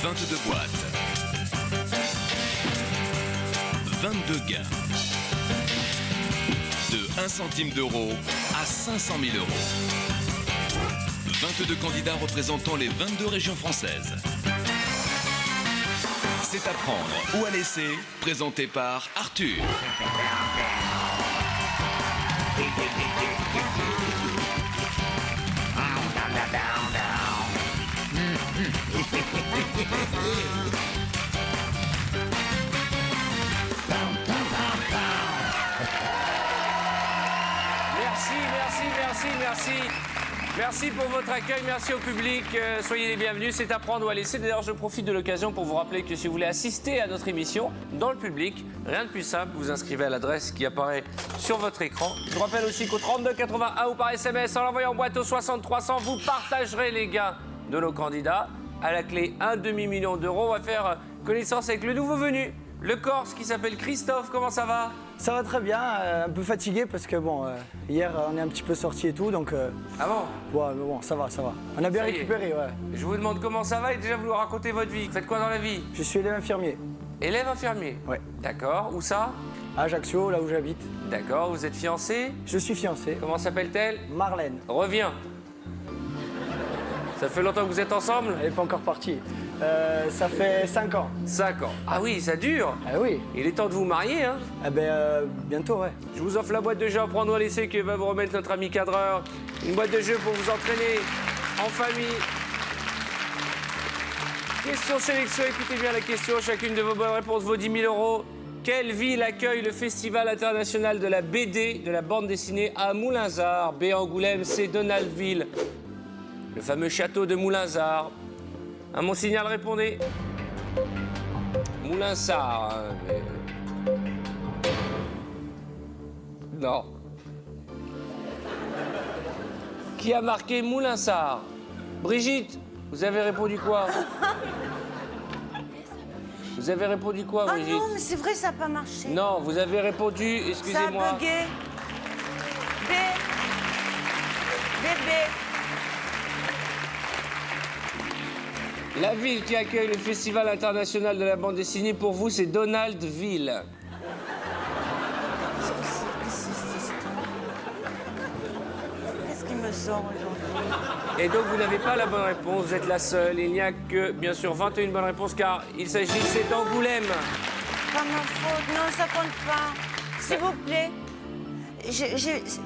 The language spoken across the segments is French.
22 boîtes. 22 gains. De 1 centime d'euro à 500 000 euros. 22 candidats représentant les 22 régions françaises. C'est à prendre ou à laisser, présenté par Arthur. Merci pour votre accueil, merci au public, soyez les bienvenus, c'est à prendre ou à laisser. D'ailleurs, je profite de l'occasion pour vous rappeler que si vous voulez assister à notre émission dans le public, rien de plus simple, vous inscrivez à l'adresse qui apparaît sur votre écran. Je vous rappelle aussi qu'au 3281 ou par SMS, en l'envoyant en boîte au 60 300, vous partagerez les gains de nos candidats. À la clé, un demi-million d'euros. On va faire connaissance avec le nouveau venu, le Corse qui s'appelle Christophe. Comment ça va? Ça va très bien, un peu fatigué parce que bon, hier on est un petit peu sorti et tout, donc... Ah bon? Ouais, mais bon, ça va. On a bien Ça y est. récupéré, ouais. Je vous demande comment ça va et déjà vous nous racontez votre vie. Vous faites quoi dans la vie? Je suis élève infirmier. Élève infirmier? Ouais. D'accord, où ça? À Ajaccio, là où j'habite. D'accord, vous êtes fiancé? Je suis fiancé. Comment s'appelle-t-elle? Marlène. Reviens. Ça fait longtemps que vous êtes ensemble? Elle n'est pas encore partie. Ça fait 5 ans. 5 ans. Ah oui, ça dure. Ah oui. Il est temps de vous marier, hein? Eh ben, bientôt, ouais. Je vous offre la boîte de jeux à prendre ou à laisser que va vous remettre notre ami cadreur. Une boîte de jeux pour vous entraîner en famille. Question sélection, écoutez bien la question. Chacune de vos bonnes réponses vaut 10 000 euros. Quelle ville accueille le Festival international de la BD, de la bande dessinée à Moulinsart? B. Angoulême, C. Donaldville. Le fameux château de Moulinsart. À mon signal, répondez. Moulinsart. Hein, mais... Non. Qui a marqué Moulinsart? Brigitte, vous avez répondu quoi? Vous avez répondu quoi, Ah Brigitte? non, mais c'est vrai, ça n'a pas marché. Non, vous avez répondu, Ça a excusez-moi. bugué. Bébé. La ville qui accueille le Festival international de la bande dessinée, pour vous, c'est Donaldville. Qu'est-ce qui me sort aujourd'hui? Et donc, vous n'avez pas la bonne réponse, vous êtes la seule. Il n'y a que, bien sûr, 21 bonnes réponses, car il s'agissait d'Angoulême. Pas ma faute, non, ça compte pas. S'il vous plaît.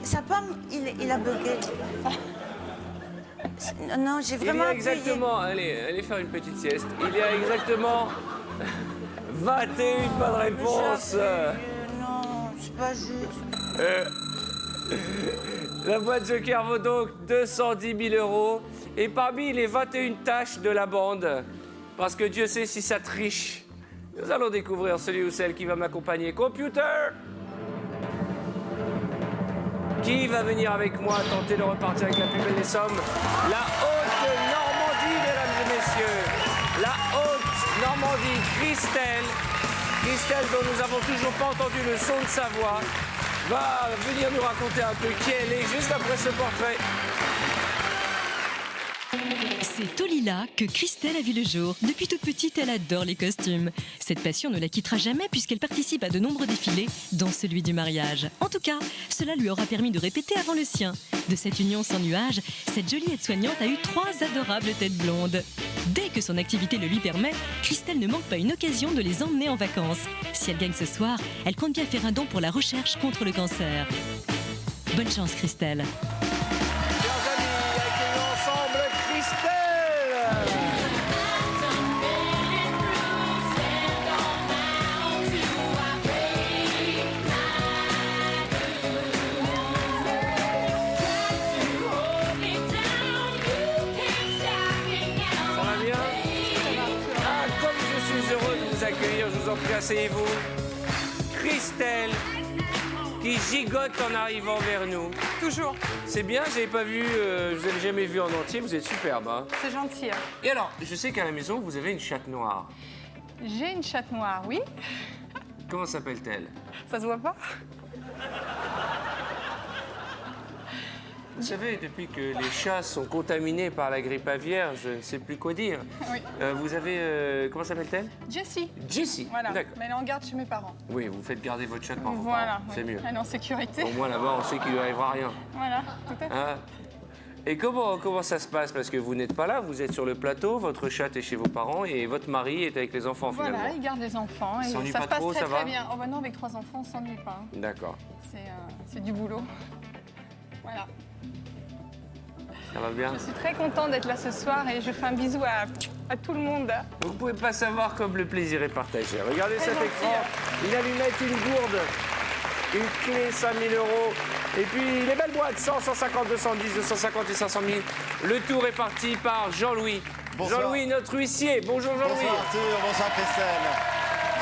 Sa pomme, il a bugué. Non, j'ai Il y vraiment a appuyé. exactement, allez faire une petite sieste. Il y a exactement 21 bonnes réponses. Non, c'est pas juste. La boîte Joker vaut donc 210 000 euros. Et parmi les 21 tâches de la bande, parce que Dieu sait si ça triche, nous allons découvrir celui ou celle qui va m'accompagner. Computer! Qui va venir avec moi tenter de repartir avec la plus belle des sommes? La Haute-Normandie, mesdames et messieurs. La Haute-Normandie, Christelle. Christelle, dont nous n'avons toujours pas entendu le son de sa voix, va venir nous raconter un peu qui elle est juste après ce portrait. C'est au Lila que Christelle a vu le jour. Depuis toute petite, elle adore les costumes. Cette passion ne la quittera jamais puisqu'elle participe à de nombreux défilés, dont celui du mariage. En tout cas, cela lui aura permis de répéter avant le sien. De cette union sans nuage, cette jolie aide-soignante a eu 3 adorables têtes blondes. Dès que son activité le lui permet, Christelle ne manque pas une occasion de les emmener en vacances. Si elle gagne ce soir, elle compte bien faire un don pour la recherche contre le cancer. Bonne chance, Christelle. Chers amis, accueillons ensemble Christelle. Ça va bien? Ah, comme je suis heureux de vous accueillir, je vous en prie, asseyez-vous. Christelle, qui gigote en arrivant vers nous. Toujours. C'est bien, je pas vu, je vous avais jamais vu en entier, vous êtes superbe. Hein. C'est gentil. Hein. Et alors, je sais qu'à la maison, vous avez une chatte noire. J'ai une chatte noire, oui. Comment s'appelle-t-elle? Ça se voit pas? Vous savez, depuis que les chats sont contaminés par la grippe aviaire, je ne sais plus quoi dire. Oui. Vous avez... comment s'appelle-t-elle? Jessie. Jessie. Voilà. D'accord. Mais elle est en garde chez mes parents. Oui, vous faites garder votre chat par vos Voilà. parents. C'est oui. mieux. Elle est en sécurité. Au moins là-bas, on sait qu'il lui arrivera rien. Voilà, tout à fait. Hein? Et comment ça se passe? Parce que vous n'êtes pas là, vous êtes sur le plateau, votre chat est chez vos parents et votre mari est avec les enfants Voilà, finalement. il garde les enfants. Et S'ennuie ça pas se passe trop, très ça va très bien. Oh bah non, avec 3 enfants, on s'ennuie pas. D'accord. C'est du boulot. Voilà. Ça va bien? Je suis très contente d'être là ce soir et je fais un bisou à tout le monde. Vous pouvez pas savoir comme le plaisir est partagé. Regardez Très cet gentil. écran. Il a lui mettre une gourde, une clé, 5 000 €. Et puis les belles boîtes, 100, 150, 210, 250 et 500 000. Le tour est parti par Jean-Louis. Bonsoir. Jean-Louis, notre huissier. Bonjour Jean-Louis. Bonsoir Arthur, bonsoir Christelle.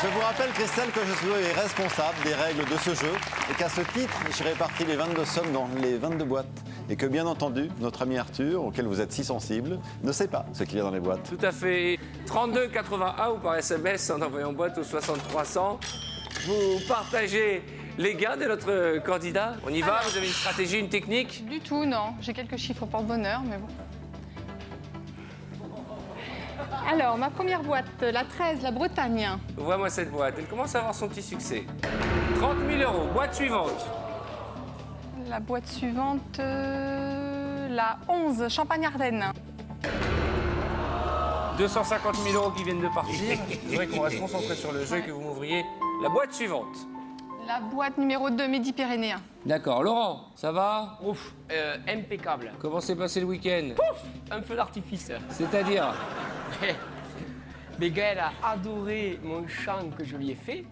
Je vous rappelle, Christelle, que je suis responsable des règles de ce jeu et qu'à ce titre, j'ai réparti les 22 sommes dans les 22 boîtes. Et que, bien entendu, notre ami Arthur, auquel vous êtes si sensible, ne sait pas ce qu'il y a dans les boîtes. Tout à fait. 32,81 ou par SMS en envoyant boîte au 6300. Vous partagez les gains de notre candidat. On y va? Vous avez une stratégie, une technique? Du tout, non. J'ai quelques chiffres porte-bonheur, mais bon. Alors, ma première boîte, la 13, la Bretagne. Vois-moi cette boîte. Elle commence à avoir son petit succès. 30 000 €. Boîte suivante. La boîte suivante, la 11, Champagne-Ardenne. 250 000 € qui viennent de partir. Je voudrais qu'on reste concentré sur le jeu et que vous m'ouvriez la boîte suivante. La boîte numéro 2, Midi-Pyrénéen. D'accord. Laurent, ça va? Ouf, impeccable. Comment s'est passé le week-end? Un feu d'artifice. C'est-à-dire? Mais Gaël a adoré mon chant que je lui ai fait.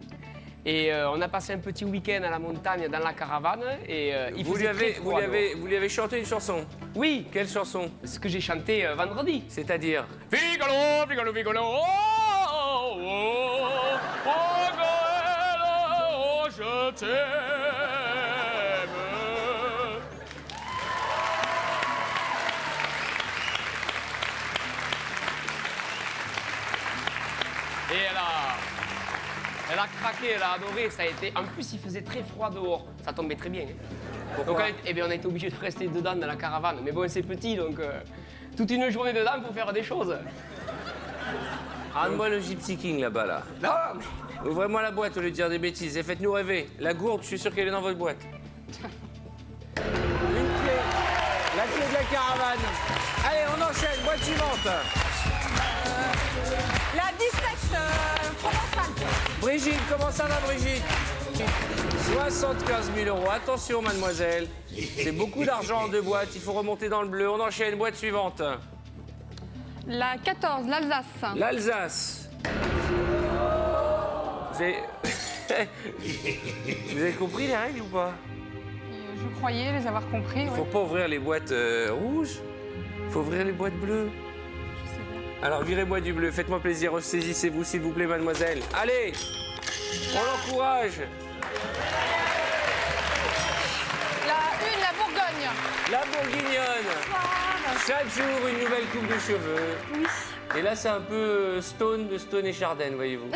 Et on a passé un petit week-end à la montagne dans la caravane. Et il Vous lui, faisait très avez, froid dehors. vous lui avez chanté une chanson? Oui, Quelle chanson? ce que j'ai chanté vendredi. C'est-à-dire? Figaro, Figaro, Figaro, oh, oh, oh, oh, Gaël, oh, je t'aime. Et elle a craqué, elle a adoré, ça a été... En plus, il faisait très froid dehors, ça tombait très bien. Hein. Donc on a été obligé de rester dedans dans la caravane. Mais bon, c'est petit, donc toute une journée dedans, il faut faire des choses. Rends-moi le Gypsy King là-bas, là. Non, Ouvrez-moi la boîte au lieu de dire des bêtises et faites-nous rêver. La gourde, je suis sûr qu'elle est dans votre boîte. Une clé. La clé de la caravane. Allez, on enchaîne. Boîte suivante. La 17, Provence-Alpes. Brigitte, comment ça va, Brigitte? 75 000 €. Attention, mademoiselle. C'est beaucoup d'argent en 2 boîtes. Il faut remonter dans le bleu. On enchaîne. Boîte suivante. La 14, l'Alsace. L'Alsace. Vous avez... Vous avez compris les règles ou pas? Je croyais les avoir compris, Il oui. faut pas ouvrir les boîtes rouges. Il faut ouvrir les boîtes bleues. Je sais bien. Alors, virez-moi du bleu. Faites-moi plaisir. Ressaisissez-vous, s'il vous plaît, mademoiselle. Allez, on l'encourage. La 1, la Bourgogne. La bourguignonne. Chaque jour, une nouvelle coupe de cheveux. Oui. Et là, c'est un peu Stone de Stone et Chardin, voyez-vous.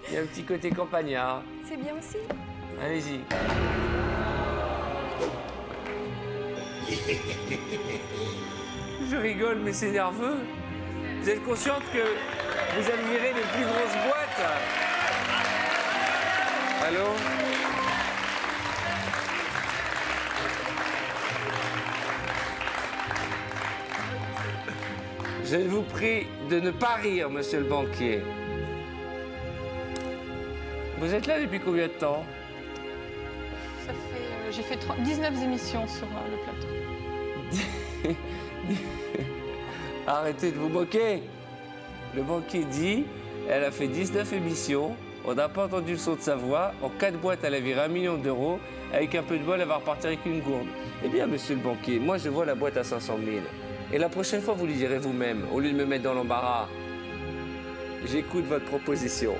Il y a un petit côté campagnard. C'est bien aussi. Allez-y. Je rigole, mais c'est nerveux. Vous êtes consciente que vous admirez les plus grosses boîtes? Allô? Je vous prie de ne pas rire, monsieur le banquier. Vous êtes là depuis combien de temps? Ça fait, j'ai fait 19 émissions sur le plateau. Arrêtez de vous moquer. Le banquier dit, elle a fait 19 émissions, on n'a pas entendu le son de sa voix, en 4 boîtes elle a viré 1 million d'euros, avec un peu de bol elle va repartir avec une gourde. Eh bien monsieur le banquier, moi je vois la boîte à 500 000. Et la prochaine fois vous lui direz vous-même, au lieu de me mettre dans l'embarras, j'écoute votre proposition.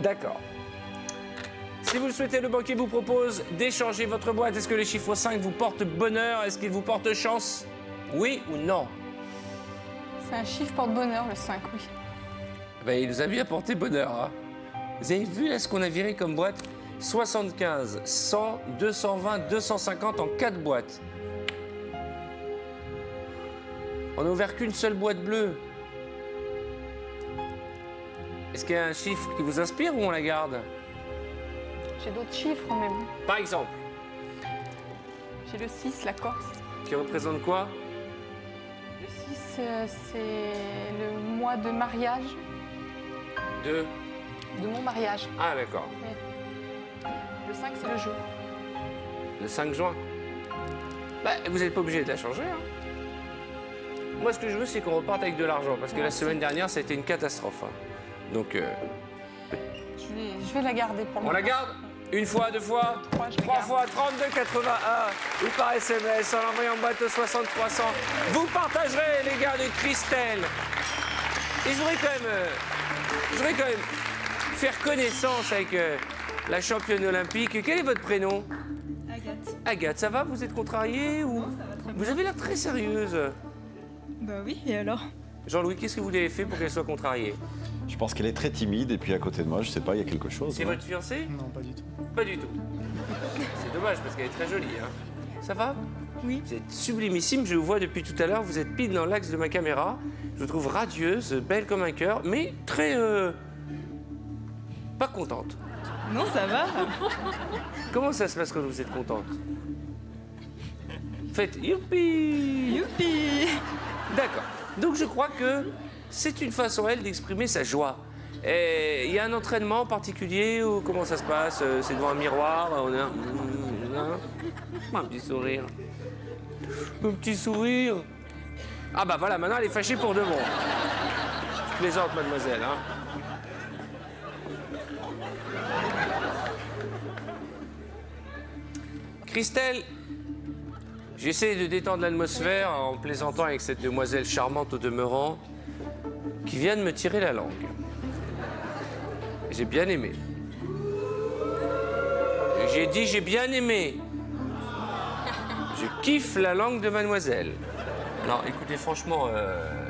D'accord. Si vous le souhaitez, le banquier vous propose d'échanger votre boîte. Est-ce que le chiffre 5 vous porte bonheur? Est-ce qu'il vous porte chance? Oui ou non? C'est un chiffre porte-bonheur, le 5, oui. Ben, il nous a bien porté bonheur. Hein. Vous avez vu là ce qu'on a viré comme boîte? 75, 100, 220, 250 en 4 boîtes. On n'a ouvert qu'une seule boîte bleue. Est-ce qu'il y a un chiffre qui vous inspire ou on la garde? J'ai d'autres chiffres, mais bon. Par exemple, J'ai le 6, la Corse. qui représente quoi? Le 6, c'est le mois de mariage, De... de mon mariage. Ah, d'accord. Le 5, c'est le jour. Le 5 juin. Bah, vous n'êtes pas obligé de la changer. Hein. Moi, ce que je veux, c'est qu'on reparte avec de l'argent. Parce que la semaine dernière, ça a été une catastrophe. Hein. Donc, Je vais la garder pour le on la moment. garde? Une fois, deux fois, Trois, je la trois garde. fois, 32,81 ou par SMS en envoyant boîte au 60 300. Vous partagerez, les gars de Christelle. Et je voudrais quand même faire connaissance avec la championne olympique. Quel est votre prénom? Agathe. Agathe, ça va? Vous êtes contrariée ou... Ça va très bien. Vous avez l'air très sérieuse. Bah oui, et alors? Jean-Louis, qu'est-ce que vous avez fait pour qu'elle soit contrariée? Je pense qu'elle est très timide et puis à côté de moi, je sais pas, il y a quelque chose. C'est ouais. votre fiancée? Non, pas du tout. Pas du tout. C'est dommage parce qu'elle est très jolie. Hein. Ça va? Oui. Vous êtes sublimissime, je vous vois depuis tout à l'heure, vous êtes pile dans l'axe de ma caméra. Je vous trouve radieuse, belle comme un cœur, mais très... pas contente. Non, ça va. Comment ça se passe quand vous êtes contente? Faites youpi! Youpi. D'accord. Donc je crois que c'est une façon, elle, d'exprimer sa joie. Et il y a un entraînement en particulier ou comment ça se passe? C'est devant un miroir, on a un petit sourire. Un petit sourire. Ah bah voilà, maintenant elle est fâchée pour de bon. Je plaisante, mademoiselle. Hein. Christelle, j'essaie de détendre l'atmosphère en plaisantant avec cette demoiselle charmante au demeurant qui vient de me tirer la langue. J'ai bien aimé. J'ai dit j'ai bien aimé. Je kiffe la langue de mademoiselle. Alors écoutez, franchement,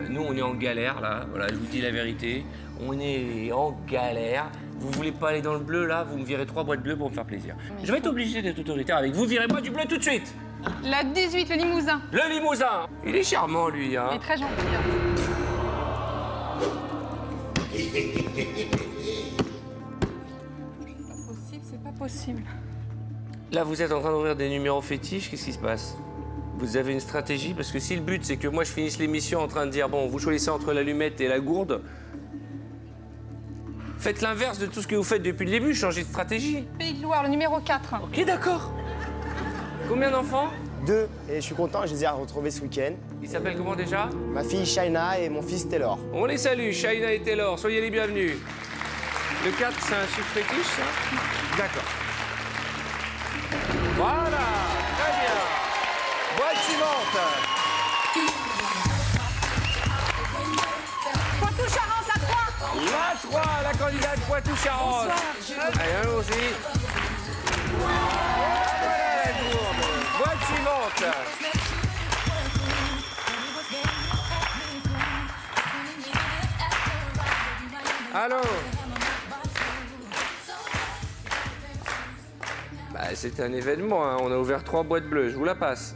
nous on est en galère là, voilà, je vous dis la vérité. On est en galère. Vous voulez pas aller dans le bleu là? Vous me virez 3 boîtes bleues pour me faire plaisir. Je vais être obligé d'être autoritaire avec vous. Virez-moi du bleu tout de suite. La 18, le Limousin. Le Limousin. Il est charmant lui, hein. Il est très gentil. C'est pas possible. Là, vous êtes en train d'ouvrir des numéros fétiches, qu'est-ce qui se passe? Vous avez une stratégie? Parce que si le but, c'est que moi, je finisse l'émission en train de dire, bon, vous choisissez entre l'allumette et la gourde, faites l'inverse de tout ce que vous faites depuis le début, changez de stratégie. Pays de Loire, le numéro 4. Ok, d'accord. Combien d'enfants? 2, et je suis content, je les ai retrouvés ce week-end. Ils s'appellent comment déjà? Ma fille Shaina et mon fils Taylor. On les salue, Shaina et Taylor, soyez les bienvenus. Le 4, c'est un chiffre fétiche, ça? D'accord. Voilà, très bien. Boîte suivante. Poitou-Charentes, la 3. La 3, la candidate Poitou-Charentes. Allez, allons-y. Voilà la gourde. Boîte suivante. Allô? Bah, c'est un événement, hein. On a ouvert 3 boîtes bleues, je vous la passe.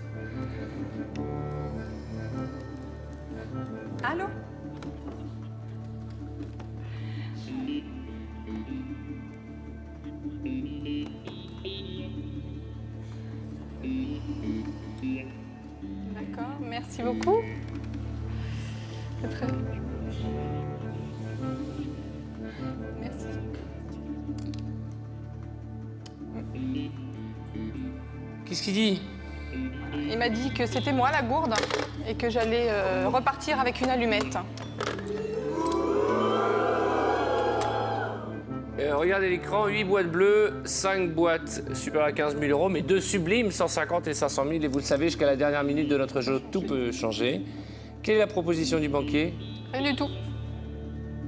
Allô? D'accord, merci beaucoup. C'est très... Merci. Qu'est-ce qu'il dit? Il m'a dit que c'était moi la gourde et que j'allais repartir avec une allumette. Regardez l'écran, 8 boîtes bleues, 5 boîtes supérieures à 15 000 euros, mais 2 sublimes, 150 et 500 000. Et vous le savez, jusqu'à la dernière minute de notre jeu, tout peut changer. Quelle est la proposition du banquier? Rien du tout.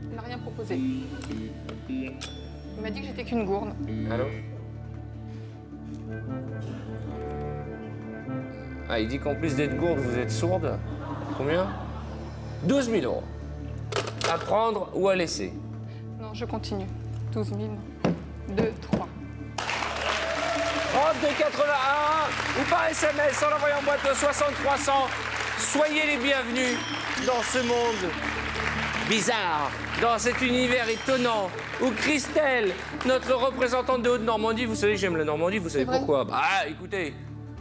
Il m'a rien proposé. Il m'a dit que j'étais qu'une gourde. Allô? Ah, il dit qu'en plus d'être gourde, vous êtes sourde. Combien? 12 000 euros. À prendre ou à laisser? Non, je continue. 12 000. 2, 3. 3281 ou par SMS en envoyant boîte au 6300. Soyez les bienvenus dans ce monde bizarre, dans cet univers étonnant où Christelle, notre représentante de Haute-Normandie, vous savez que j'aime la Normandie, vous savez pourquoi? Bah écoutez,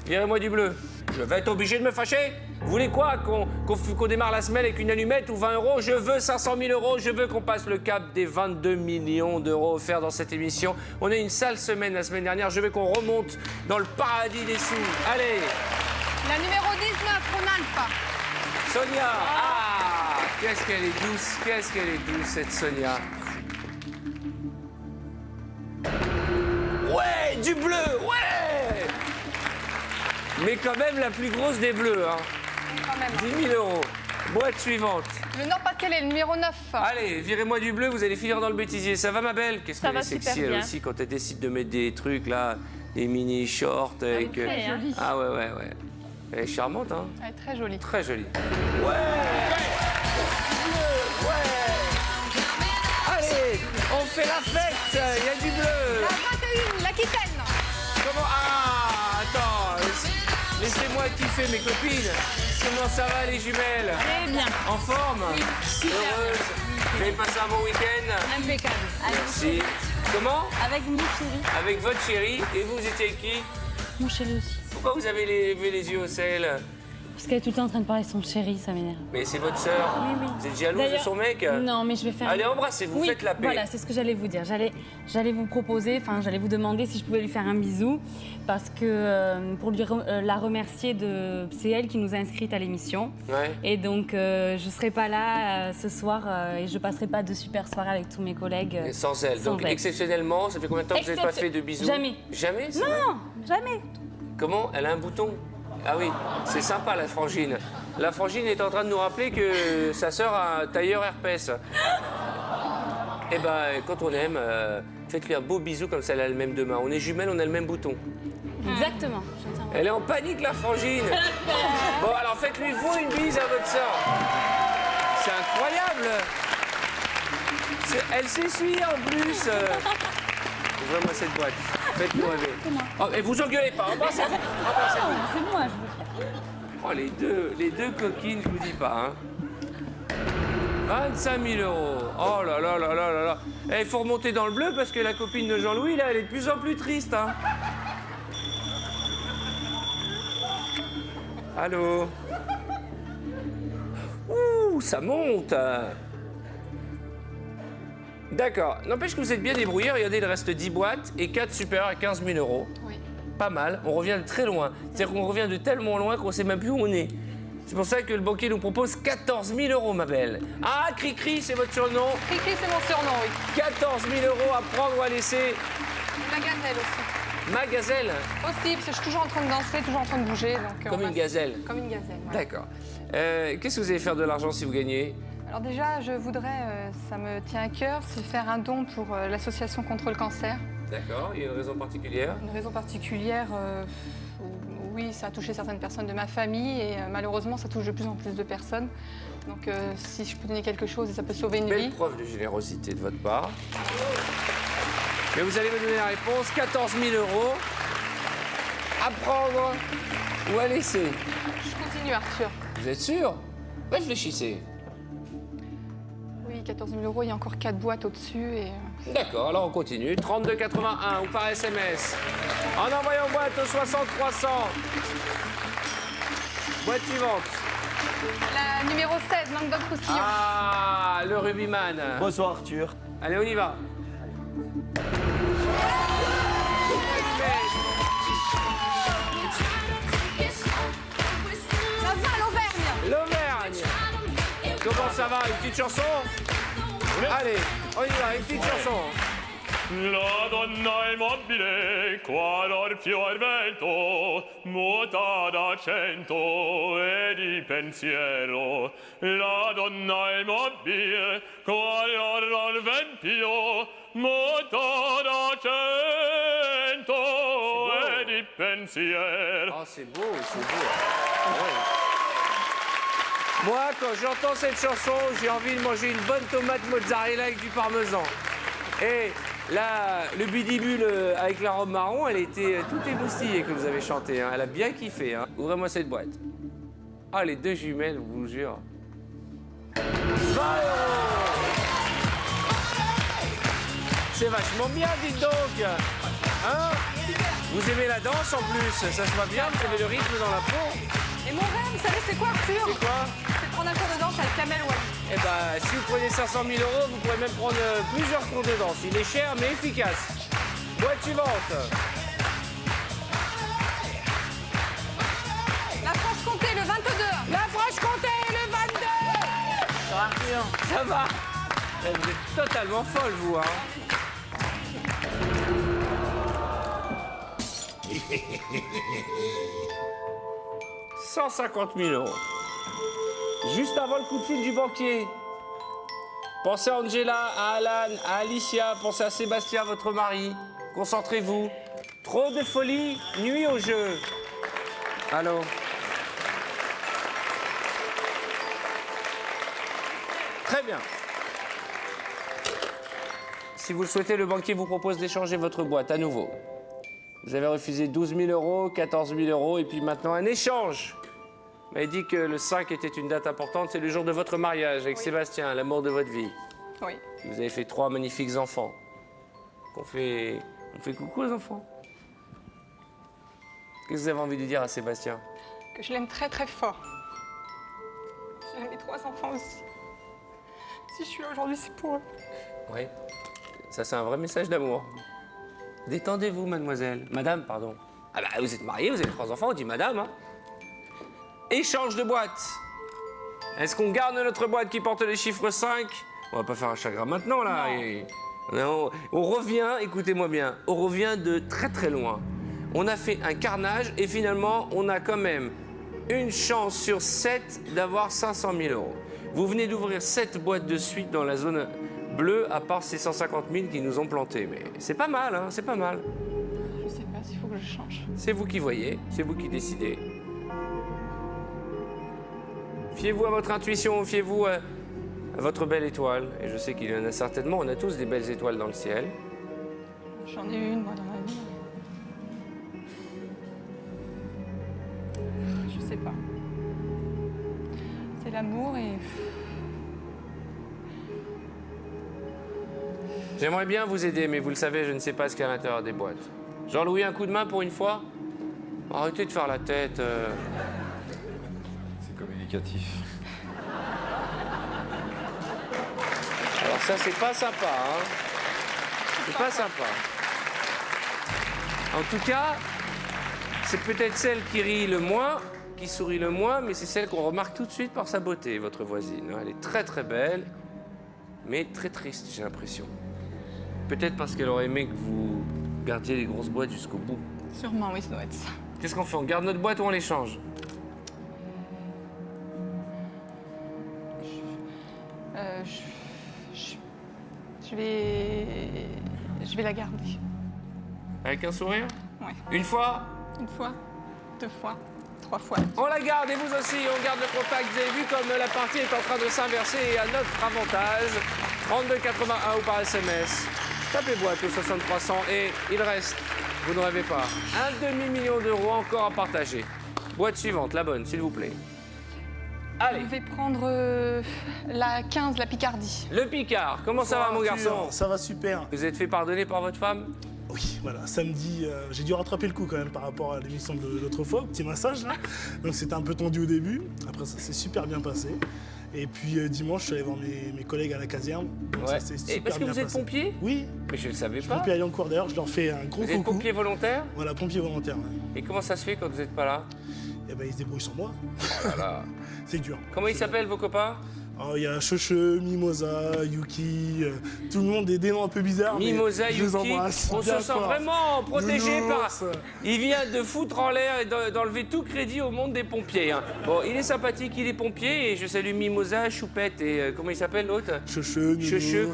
virez-moi du bleu. Je vais être obligé de me fâcher. Vous voulez quoi? Qu'on démarre la semaine avec une allumette ou 20 euros? Je veux 500 000 euros. Je veux qu'on passe le cap des 22 millions d'euros offerts dans cette émission. On a eu une sale semaine la semaine dernière. Je veux qu'on remonte dans le paradis des sous. Allez, La numéro 19, Ronalpa. Sonia. Ah, qu'est-ce qu'elle est douce. Qu'est-ce qu'elle est douce, cette Sonia. Ouais, du bleu, ouais. Mais quand même la plus grosse des bleus, hein. Quand même. 10 000 euros. Boîte suivante. Le Nord-Pas-de-Calais, le numéro 9. Allez, virez-moi du bleu, vous allez finir dans le bêtisier. Ça va, ma belle? Qu'est-ce Ça qu'elle est va super sexy, elle bien. aussi, quand elle décide de mettre des trucs, là, des mini-shorts avec... très jolie. Ah ouais. Elle est charmante, hein? Elle est très jolie. Très jolie. Ouais! Allez, on fait la fête. Il y a du bleu. La 21, l'Aquitaine. Comment? Ah, attends. Laissez-moi kiffer mes copines. Comment ça va, les jumelles? Très bien. En forme? Heureuse? Vous avez passé un bon week-end? Impeccable. Merci. Comment? Avec mon chéri. Avec votre chérie. Et vous étiez avec qui? Mon chéri aussi. Pourquoi vous avez levé les yeux au ciel? Parce qu'elle est tout le temps en train de parler de son chéri, ça m'énerve. Mais c'est votre sœur. Oui. Vous êtes jalouse de D'ailleurs, son mec? Non, mais je vais faire... Allez, embrassez-vous, Oui, faites la paix. Voilà, c'est ce que j'allais vous dire. J'allais vous proposer, j'allais vous demander si je pouvais lui faire un bisou, parce que pour la remercier c'est elle qui nous a inscrites à l'émission. Ouais. Et donc, je serai pas là ce soir et je passerai pas de super soirée avec tous mes collègues. Et sans elle. sans Donc, elle. exceptionnellement, ça fait combien de temps que vous n'avez pas fait de bisous? Jamais. Jamais, c'est vrai? Non, jamais. Comment? Elle a un bouton? Ah oui, c'est sympa, la frangine. La frangine est en train de nous rappeler que sa sœur a un tailleur herpès. Eh ben, quand on aime, faites-lui un beau bisou comme ça, elle a le même deux mains. On est jumelles, on a le même bouton. Exactement. Elle est en panique, la frangine. Bon, alors faites-lui vous une bise à votre sœur. C'est incroyable. Elle s'essuie en plus. Ouvrez-moi cette boîte. Faites-nous rêver. Oh, et vous engueulez pas. Embrassez-vous. Embrassez-vous. C'est moi, je veux faire. Oh, les deux coquines, je vous dis pas, hein. 25 000 euros. Oh là là là là là là. Eh, il faut remonter dans le bleu parce que la copine de Jean-Louis, là, elle est de plus en plus triste, hein. Allô? Ouh, ça monte. D'accord. N'empêche que vous êtes bien débrouillés. Regardez, il reste 10 boîtes et 4 supérieurs à 15 000 euros. Oui. Pas mal. On revient de très loin. C'est-à-dire qu'on revient de tellement loin qu'on ne sait même plus où on est. C'est pour ça que le banquier nous propose 14 000 euros, ma belle. Ah, Cricri, c'est votre surnom? Cricri, c'est mon surnom, oui. 14 000 euros à prendre ou à laisser. La gazelle aussi. Ma gazelle? Aussi, parce que je suis toujours en train de danser, toujours en train de bouger. Donc, Comme une gazelle. Comme une gazelle, voilà. D'accord. Qu'est-ce que vous allez faire de l'argent si vous gagnez? Alors déjà, je voudrais, ça me tient à cœur, c'est faire un don pour l'association contre le cancer. D'accord. Il y a une raison particulière? Une raison particulière, oui, ça a touché certaines personnes de ma famille et malheureusement, ça touche de plus en plus de personnes. Donc si je peux donner quelque chose et ça peut sauver une Belle vie. preuve de générosité de votre part. Mais vous allez me donner la réponse. 14 000 euros à prendre ou à laisser. Je continue, Arthur. Vous êtes sûr? Réfléchissez. Oui, 14 000 euros, il y a encore 4 boîtes au-dessus et... D'accord, alors on continue. 3281 ou par SMS. En envoyant boîte au 6300. Boîte suivante. La numéro 16, Languedoc-Roussillon. Ah, le rugbyman. Bonsoir Arthur. Allez, on y va. Ça va, l'Auvergne. L'Auvergne. Comment ça va? Une petite chanson? Allez, on y va, une petite chanson. La donna immobile, quador fior vento, muta d'accento e di pensiero. La donna immobile, quador al vento, muta d'accento e di pensiero. Oh, c'est beau, c'est beau. Ouais. Moi, quand j'entends cette chanson, j'ai envie de manger une bonne tomate mozzarella avec du parmesan. Et Le bidibule avec la robe marron, elle était toute émoustillée que vous avez chanté. Hein. Elle a bien kiffé. Hein. Ouvrez-moi cette boîte. Ah, les deux jumelles, je vous jure. 20 €. C'est vachement bien, dites donc. Hein? Vous aimez la danse en plus, ça se voit bien, vous avez le rythme dans la peau. Et mon rêve, vous savez, c'est quoi, Arthur? C'est quoi? C'est de prendre un cours de danse avec Kamel Wally. Eh ben, si vous prenez 500 000 €, vous pourrez même prendre plusieurs cours de danse. Il est cher, mais efficace. Boîte suivante. La Franche-Comté, le 22. La Franche-Comté, le 22. Ça va, Arthur? Ça va. Vous êtes totalement folle, vous, hein. « 150 000 €. Juste avant le coup de fil du banquier. Pensez à Angela, à Alan, à Alicia, pensez à Sébastien, votre mari. Concentrez-vous. Trop de folie nuit au jeu. Allô? Très bien. Si vous le souhaitez, le banquier vous propose d'échanger votre boîte à nouveau. Vous avez refusé 12 000 €, 14 000 € et puis maintenant un échange. Vous m'avez dit que le 5 était une date importante, c'est le jour de votre mariage avec Sébastien, l'amour de votre vie. Oui. Vous avez fait 3 magnifiques enfants. On fait coucou aux enfants. Qu'est-ce que vous avez envie de dire à Sébastien? Que je l'aime très très fort. J'aime mes 3 enfants aussi. Si je suis là aujourd'hui, c'est pour eux. Oui. Ça, c'est un vrai message d'amour. Détendez-vous, mademoiselle. Madame, pardon. Ah bah, vous êtes mariée, vous avez 3 enfants, on dit madame, hein. Échange de boîte. Est-ce qu'on garde notre boîte qui porte le chiffre 5? On va pas faire un chagrin maintenant, là. Non, on revient, écoutez-moi bien, on revient de très très loin. On a fait un carnage et finalement, on a quand même une chance sur 7 d'avoir 500 000 €. Vous venez d'ouvrir 7 boîtes de suite dans la zone bleue, à part ces 150 000 qui nous ont plantés. Mais c'est pas mal, hein, c'est pas mal. Je sais pas s'il faut que je change. C'est vous qui voyez, c'est vous qui décidez. Fiez-vous à votre intuition, fiez-vous à votre belle étoile. Et je sais qu'il y en a certainement, on a tous des belles étoiles dans le ciel. J'en ai une, moi, dans ma vie. Je sais pas. C'est l'amour et... J'aimerais bien vous aider, mais vous le savez, je ne sais pas ce qu'il y a à l'intérieur des boîtes. Jean-Louis, un coup de main pour une fois? Arrêtez de faire la tête. C'est communicatif. Alors ça, c'est pas sympa, hein. C'est pas sympa. En tout cas, c'est peut-être celle qui rit le moins, qui sourit le moins, mais c'est celle qu'on remarque tout de suite par sa beauté, votre voisine. Elle est très très belle, mais très triste, j'ai l'impression. Peut-être parce qu'elle aurait aimé que vous gardiez les grosses boîtes jusqu'au bout. Sûrement, oui, ça doit être ça. Qu'est-ce qu'on fait? On garde notre boîte ou on l'échange? Je vais la garder. Avec un sourire? Ouais. Une fois? Une fois, 2 fois, 3 fois. On la garde et vous aussi, on garde le contact. Vous avez vu comme la partie est en train de s'inverser et à notre avantage. 32,81 ou par SMS. Tapez boîte au 6300 et il reste, vous ne rêvez pas, 1,5 million € encore à partager. Boîte suivante, la bonne, s'il vous plaît. Allez. Je vais prendre la 15, la Picardie. Le Picard, comment ça va mon garçon? Ça va super. Vous êtes fait pardonner par votre femme? Oui, voilà, samedi, j'ai dû rattraper le coup quand même par rapport à l'émission de l'autre fois, petit massage là. Donc c'était un peu tendu au début, après ça s'est super bien passé. Et puis dimanche, je suis allé voir mes collègues à la caserne. Ouais. Et parce que vous êtes pompier? Oui. Mais je ne le savais pas. Pompier à Yancourt d'ailleurs, je leur fais un gros coucou. Vous êtes pompier volontaire? Voilà, pompier volontaire. Ouais. Et comment ça se fait quand vous n'êtes pas là? Eh ben ils se débrouillent sans moi. Oh là là. C'est dur. Comment ils s'appellent vos copains? Il y a Cheche, Mimosa, Yuki, tout le monde des noms un peu bizarres. Mimosa, Yuki, on se sent vraiment protégé par... Il vient de foutre en l'air et d'enlever tout crédit au monde des pompiers. Hein. Bon, il est sympathique, il est pompier et je salue Mimosa, Choupette et... comment il s'appelle l'autre? Cheche,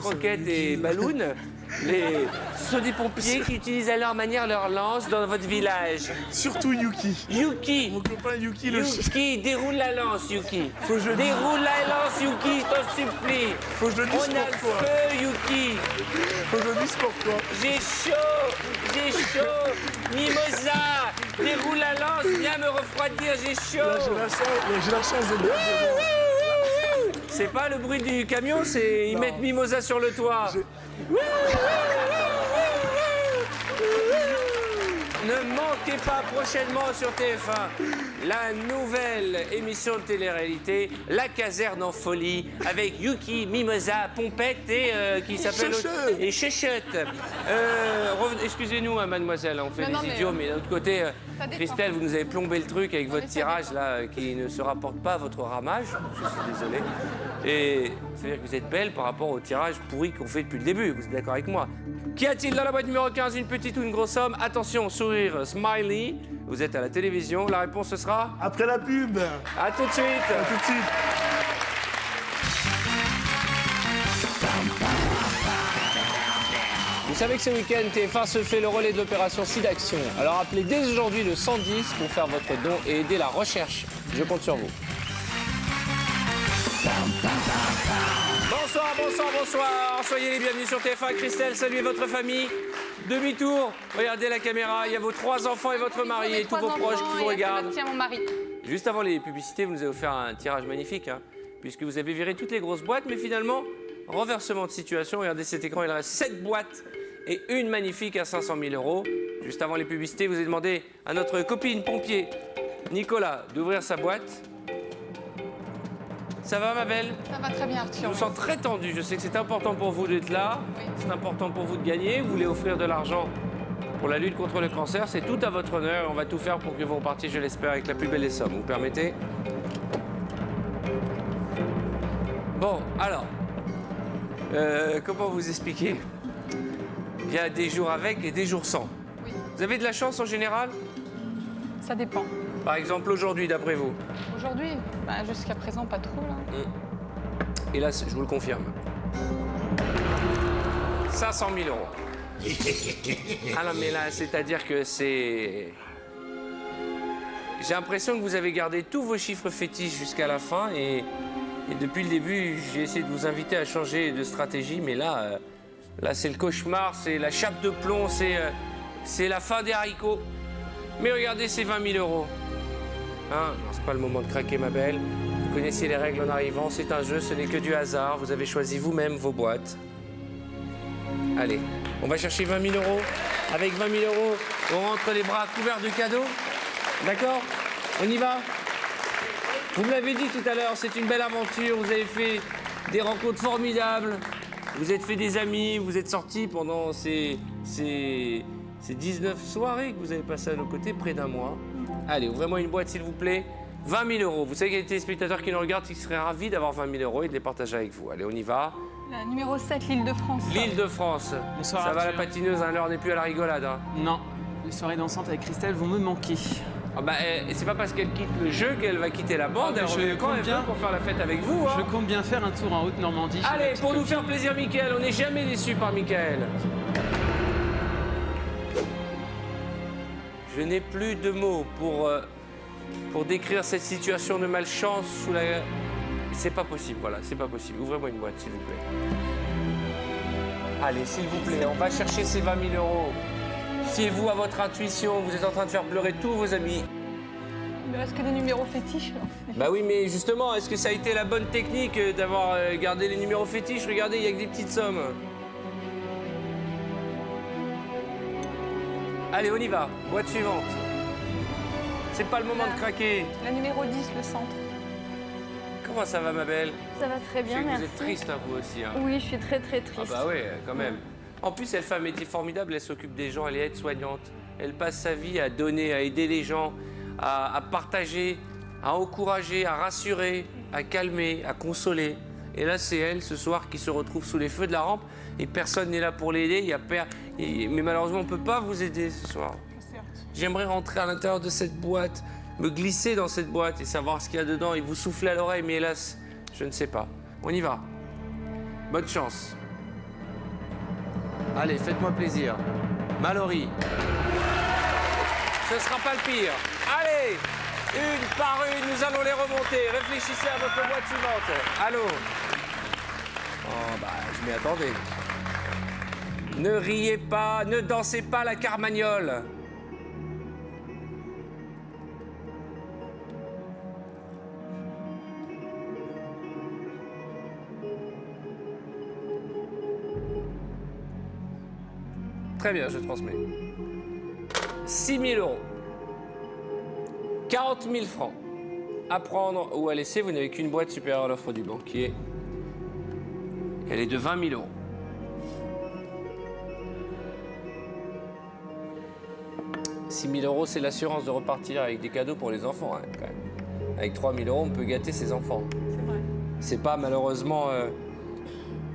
Croquette et Balloon. Ce sont des pompiers qui utilisent à leur manière leur lance dans votre village. Surtout Yuki. Yuki. Mon copain Yuki. Yuki, déroule la lance, Yuki. Faut que je déroule la lance, Yuki. Yuki, je t'en supplie. Faut que je le dise On a le pourquoi. feu, Yuki. Faut que je le dise pourquoi. J'ai chaud. Mimosa, déroule la lance, viens me refroidir, j'ai chaud. Là, j'ai la chance de bien. C'est pas le bruit du camion, c'est ils mettent Mimosa sur le toit. Ne manquez pas prochainement sur TF1 la nouvelle émission de télé-réalité, La Caserne en folie, avec Yuki, Mimosa, Pompette et qui s'appelle Chuchotte. et Chuchotte. Excusez-nous, hein, mademoiselle, on fait Non, des mais, idiots, mais d'un autre côté, ça dépend. Christelle, vous nous avez plombé le truc avec votre ça tirage là, qui ne se rapporte pas à votre ramage. Je suis désolé. Et c'est-à-dire que vous êtes belle par rapport au tirage pourri qu'on fait depuis le début. Vous êtes d'accord avec moi? Qu'y a-t-il dans la boîte numéro 15? Une petite ou une grosse somme? Attention, sourire, smiley. Vous êtes à la télévision. La réponse, ce sera... Après la pub. À tout de suite. À tout de suite. Vous savez que ce week-end, TF1 se fait le relais de l'opération SIDAction. Alors appelez dès aujourd'hui le 110 pour faire votre don et aider la recherche. Je compte sur vous. Bonsoir. Soyez les bienvenus sur TF1. Christelle, saluez votre famille. Demi-tour. Regardez la caméra. Il y a vos 3 enfants et votre mari et tous vos proches qui vous regardent. Tiens, mon mari. Juste avant les publicités, vous nous avez offert un tirage magnifique, hein, puisque vous avez viré toutes les grosses boîtes, mais finalement, renversement de situation. Regardez cet écran, il reste 7 boîtes et une magnifique à 500 000 €. Juste avant les publicités, vous avez demandé à notre copine pompier, Nicolas, d'ouvrir sa boîte. Ça va, ma belle? Ça va très bien, Je Arthur. vous sens très tendu. Je sais que c'est important pour vous d'être là. Oui. C'est important pour vous de gagner. Vous voulez offrir de l'argent pour la lutte contre le cancer. C'est tout à votre honneur. On va tout faire pour que vous repartiez, je l'espère, avec la plus belle des sommes. Vous permettez? Bon, alors, comment vous expliquer? Il y a des jours avec et des jours sans. Oui. Vous avez de la chance en général? Ça dépend. Par exemple, aujourd'hui, d'après vous? Aujourd'hui, jusqu'à présent, pas trop, là. Et là, je vous le confirme. 500 000 €. Ah non, mais là, c'est-à-dire que c'est... J'ai l'impression que vous avez gardé tous vos chiffres fétiches jusqu'à la fin et depuis le début, j'ai essayé de vous inviter à changer de stratégie, mais là, c'est le cauchemar, c'est la chape de plomb, c'est la fin des haricots. Mais regardez ces 20 000 €. Hein, non, c'est pas le moment de craquer, ma belle. Vous connaissez les règles en arrivant, c'est un jeu, ce n'est que du hasard. Vous avez choisi vous-même vos boîtes. Allez, on va chercher 20 000 €. Avec 20 000 €, on rentre les bras couverts de cadeaux. D'accord? On y va? Vous me l'avez dit tout à l'heure, c'est une belle aventure. Vous avez fait des rencontres formidables. Vous êtes fait des amis. Vous êtes sortis pendant ces 19 soirées que vous avez passées à nos côtés, près d'un mois. Allez, ouvrez-moi une boîte, s'il vous plaît. 20 000 €. Vous savez qu'il y a des téléspectateurs qui nous regardent qui seraient ravis d'avoir 20 000 € et de les partager avec vous. Allez, on y va. La numéro 7, l'Île-de-France. L'Île-de-France. Bonsoir, Ça va, la Arthur. patineuse, hein, l'heure n'est plus à la rigolade. Hein. Non, les soirées dansantes avec Christelle vont me manquer. Ah bah, c'est pas parce qu'elle quitte le jeu qu'elle va quitter la bande. Ah, Elle mais je revient quand compte elle bien. veut pour faire la fête avec vous. Hein. Je compte bien faire un tour en Haute-Normandie. chez ma Allez, petite pour nous copine. faire plaisir, Mickaël, on n'est jamais déçus par Mickaël. Je n'ai plus de mots pour décrire cette situation de malchance sous la... C'est pas possible, voilà, c'est pas possible. Ouvrez-moi une boîte, s'il vous plaît. Allez, s'il vous plaît, on va chercher ces 20 000 €. Fiez-vous à votre intuition, vous êtes en train de faire pleurer tous vos amis. Il ne reste que des numéros fétiches. Bah oui, mais justement, est-ce que ça a été la bonne technique d'avoir gardé les numéros fétiches? Regardez, il n'y a que des petites sommes. Allez, on y va. Boîte suivante. C'est pas le moment de craquer. La numéro 10, le centre. Comment ça va, ma belle? Ça va très Je bien, sais que merci. vous êtes triste, hein, vous aussi. Hein. Oui, je suis très très triste. Ah bah ouais, quand même. En plus, elle fait un métier formidable, elle s'occupe des gens, elle est aide-soignante. Elle passe sa vie à donner, à aider les gens, à partager, à encourager, à rassurer, à calmer, à consoler. Et là, c'est elle, ce soir, qui se retrouve sous les feux de la rampe et personne n'est là pour l'aider. Mais malheureusement, on ne peut pas vous aider ce soir. J'aimerais rentrer à l'intérieur de cette boîte, me glisser dans cette boîte et savoir ce qu'il y a dedans et vous souffler à l'oreille, mais hélas, je ne sais pas. On y va. Bonne chance. Allez, faites-moi plaisir. Mallory. Ce sera pas le pire. Allez, Une par une, nous allons les remonter. Réfléchissez à votre boîte suivante. Allô? Oh, bah, je m'y attendais. Ne riez pas, ne dansez pas la carmagnole. Très bien, je transmets. 6 000 €. 40 000 francs. À prendre ou à laisser, vous n'avez qu'une boîte supérieure à l'offre du banquier. Elle est de 20 000 €. « 6 000 €, c'est l'assurance de repartir avec des cadeaux pour les enfants, hein, quand même. Avec 3 000 €, on peut gâter ses enfants. C'est vrai. C'est pas malheureusement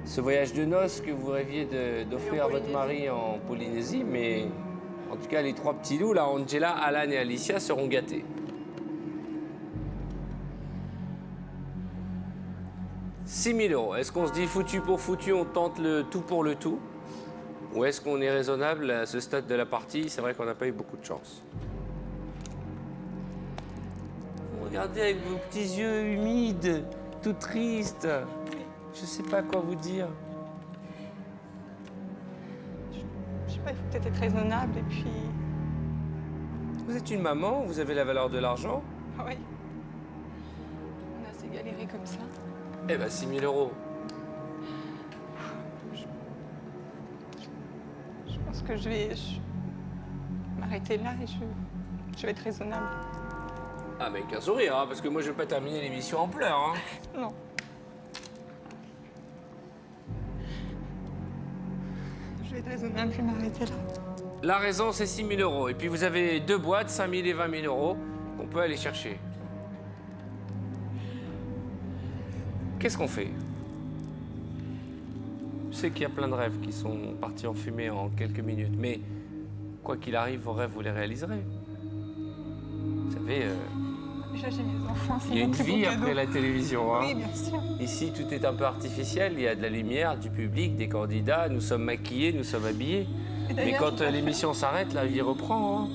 ce voyage de noces que vous rêviez d'offrir à votre mari en Polynésie, mais en tout cas, les 3 petits loups, là, Angela, Alan et Alicia, seront gâtés. « 6 000 €. Est-ce qu'on se dit foutu pour foutu, on tente le tout pour le tout? Ou est-ce qu'on est raisonnable à ce stade de la partie? C'est vrai qu'on n'a pas eu beaucoup de chance. Vous regardez avec vos petits yeux humides, tout tristes. Je sais pas quoi vous dire. Je sais pas, il faut peut-être être raisonnable et puis... Vous êtes une maman, vous avez la valeur de l'argent. Ah oui. On a assez galéré comme ça. Eh ben 6 000 €. Je pense que je vais m'arrêter là et je vais être raisonnable. Ah, mais qu'un sourire, hein, parce que moi je vais pas terminer l'émission en pleurs. Hein. Non. Je vais être raisonnable, je vais m'arrêter là. La raison, c'est 6 000 €. Et puis vous avez 2 boîtes, 5 000 et 20 000 € qu'on peut aller chercher. Qu'est-ce qu'on fait? Je sais qu'il y a plein de rêves qui sont partis en fumée en quelques minutes, mais quoi qu'il arrive, vos rêves, vous les réaliserez. Vous savez, Déjà, j'ai mes enfants, c'est il y a mon une plus beau vie cadeau. après la télévision. Hein. Oui, bien sûr. Ici, tout est un peu artificiel. Il y a de la lumière, du public, des candidats. Nous sommes maquillés, nous sommes habillés. Et Mais d'ailleurs, quand je dois l'émission s'arrête, la vie reprend. Hein.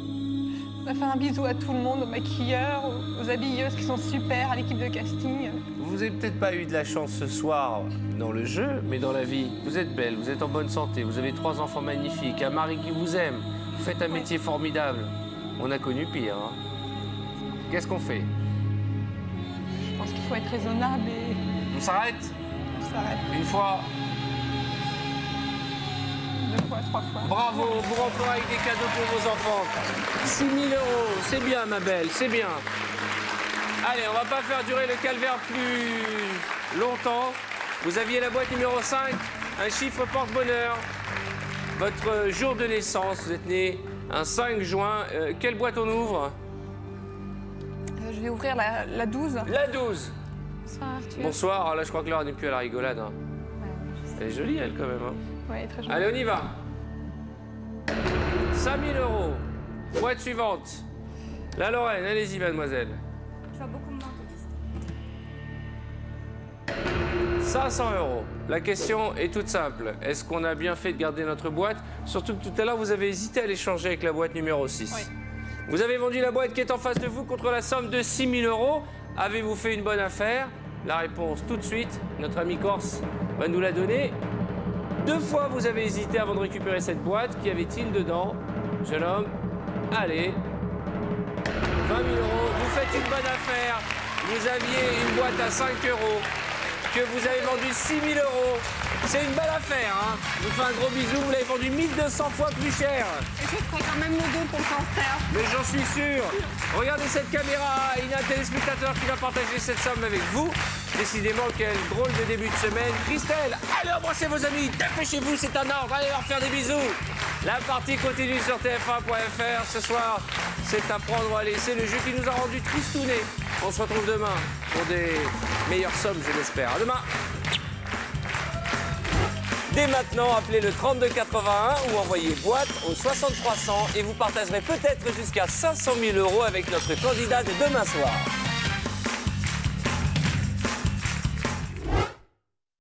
Je vais faire un bisou à tout le monde, aux maquilleurs, aux habilleuses qui sont super, à l'équipe de casting. Vous n'avez peut-être pas eu de la chance ce soir dans le jeu, mais dans la vie. Vous êtes belle, vous êtes en bonne santé, vous avez 3 enfants magnifiques, un mari qui vous aime, vous faites un métier formidable. On a connu pire. Hein. Qu'est-ce qu'on fait? Je pense qu'il faut être raisonnable et... On s'arrête? On s'arrête. Une fois. 2 fois, 3 fois. Bravo, vous rentrez avec des cadeaux pour vos enfants. 6 000 €, c'est bien ma belle, c'est bien. Allez, on va pas faire durer le calvaire plus longtemps. Vous aviez la boîte numéro 5, un chiffre porte-bonheur. Votre jour de naissance, vous êtes né un 5 juin. Quelle boîte on ouvre? Je vais ouvrir la 12. La 12. Bonsoir Arthur. Bonsoir, ah, là je crois que l'heure n'est plus à la rigolade. Hein. Elle est jolie elle quand même. Hein. Ouais, très jolie. Allez, on y va. 5 000 €. Boîte suivante. La Lorraine, allez-y mademoiselle. Tu vas beaucoup me manquer. 500 €. La question est toute simple. Est-ce qu'on a bien fait de garder notre boîte? Surtout que tout à l'heure, vous avez hésité à l'échanger avec la boîte numéro 6. Oui. Vous avez vendu la boîte qui est en face de vous contre la somme de 6 000 €. Avez-vous fait une bonne affaire? La réponse tout de suite. Notre ami Corse va nous la donner. 2 fois, vous avez hésité avant de récupérer cette boîte. Qu'y avait-il dedans? Jeune homme, allez. 20 000 €. Vous faites une bonne affaire. Vous aviez une boîte à 5 € que vous avez vendu 6 000 €. C'est une belle affaire, hein. Je vous fais un gros bisou. Vous l'avez vendu 1200 fois plus cher. Et je ferai quand même mon dos pour le cancer. Mais j'en suis sûr. Regardez cette caméra. Il y a un téléspectateur qui va partager cette somme avec vous. Décidément, quel drôle de début de semaine. Christelle, allez embrassez vos amis. Dépêchez-vous, c'est un ordre. Allez leur faire des bisous. La partie continue sur tf1.fr. Ce soir, c'est à prendre ou à laisser. Le jeu qui nous a rendu tristounés. On se retrouve demain pour des meilleures sommes, je l'espère. À demain. Dès maintenant, appelez le 3281 ou envoyez boîte au 6300 et vous partagerez peut-être jusqu'à 500 000 € avec notre candidat de demain soir.